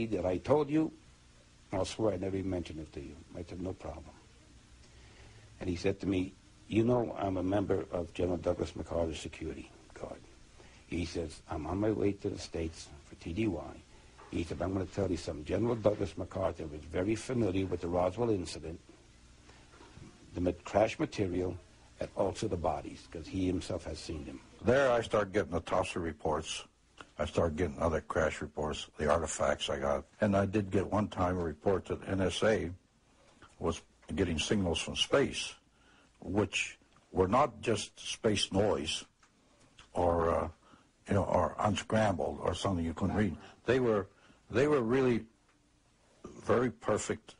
that I told you, I'll swear I never even mentioned it to you. I said, no problem. And he said to me, you know, I'm a member of General Douglas MacArthur's security guard. He says, I'm on my way to the States for TDY. He said, I'm going to tell you something. General Douglas MacArthur was very familiar with the Roswell incident, the crash material, and also the bodies, because he himself has seen them. There I started getting the Tosser reports. I started getting other crash reports, the artifacts I got. And I did get one time a report that NSA was getting signals from space, which were not just space noise or, or unscrambled or something you couldn't read. They were really very perfect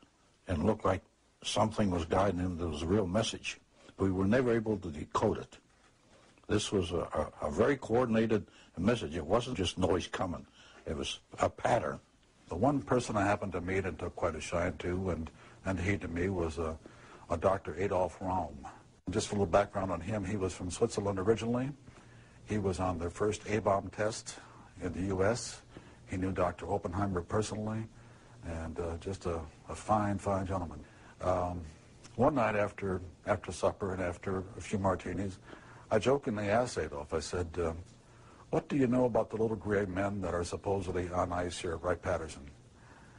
and looked like something was guiding them. There was a real message. But we were never able to decode it. This was a very coordinated message. It wasn't just noise coming. It was a pattern. The one person I happened to meet and took quite a shine to, and he to me, was a Dr. Adolf Raum. Just a little background on him. He was from Switzerland originally. He was on the first A-bomb test in the U.S. He knew Dr. Oppenheimer personally, and just a fine, fine gentleman. One night after supper and after a few martinis, I jokingly asked Adolf, I said, what do you know about the little gray men that are supposedly on ice here at Wright-Patterson?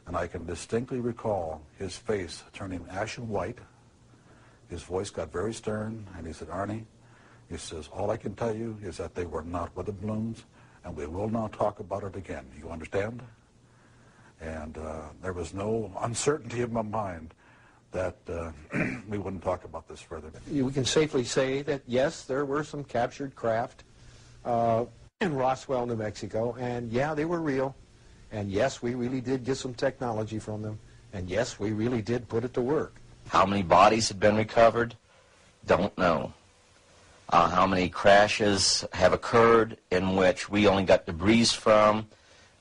And I can distinctly recall his face turning ashen white. His voice got very stern, and he said, Arnie, he says, all I can tell you is that they were not weather balloons, and we will not talk about it again. You understand? And there was no uncertainty in my mind that we wouldn't talk about this further. We can safely say that, yes, there were some captured craft in Roswell, New Mexico, and yeah, they were real. And yes, we really did get some technology from them. And yes, we really did put it to work. How many bodies had been recovered? Don't know. How many crashes have occurred in which we only got debris from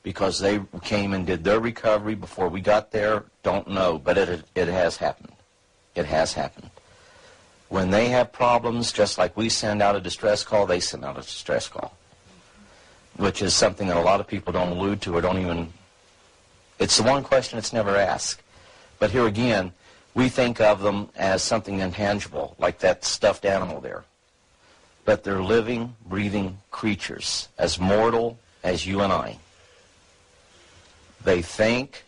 because they came and did their recovery before we got there? Don't know, but it has happened. It has happened. When they have problems, just like we send out a distress call, they send out a distress call, which is something that a lot of people don't allude to or don't even, it's the one question that's never asked. But here again, we think of them as something intangible, like that stuffed animal there. But they're living, breathing creatures, as mortal as you and I. They think,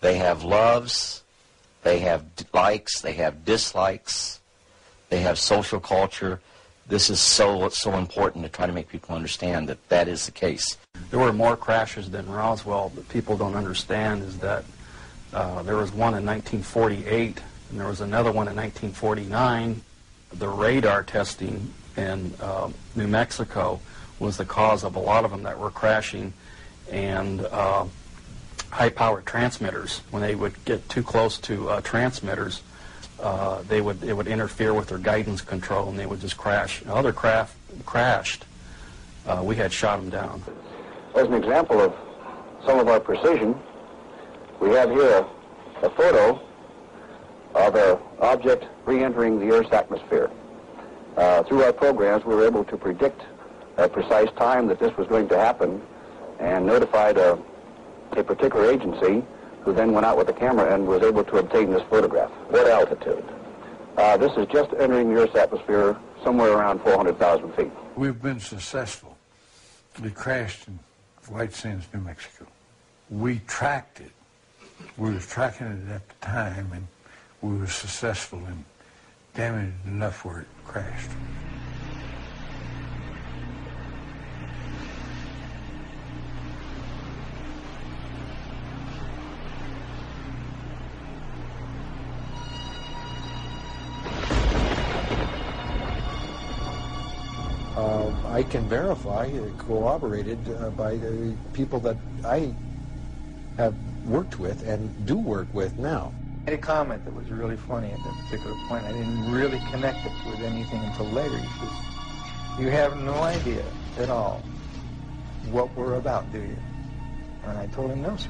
they have loves, they have likes, they have dislikes, they have social culture. This is so important to try to make people understand that that is the case. There were more crashes than Roswell, but people don't understand is that there was one in 1948, and there was another one in 1949. The radar testing in New Mexico was the cause of a lot of them that were crashing, and high-powered transmitters, when they would get too close to transmitters, it would interfere with their guidance control, and they would just crash. Other craft crashed. We had shot them down. As an example of some of our precision, we have here a photo of an object re-entering the Earth's atmosphere. Through our programs, we were able to predict a precise time that this was going to happen and notified a particular agency who then went out with a camera and was able to obtain this photograph. What altitude? This is just entering the Earth's atmosphere somewhere around 400,000 feet. We've been successful. We crashed in White Sands, New Mexico. We tracked it. We were tracking it at the time, and we were successful in damaging it enough where it crashed. I can verify, corroborated by the people that I have worked with and do work with now. I made a comment that was really funny at that particular point. I didn't really connect it with anything until later. He says, you have no idea at all what we're about, do you? And I told him, no, sir.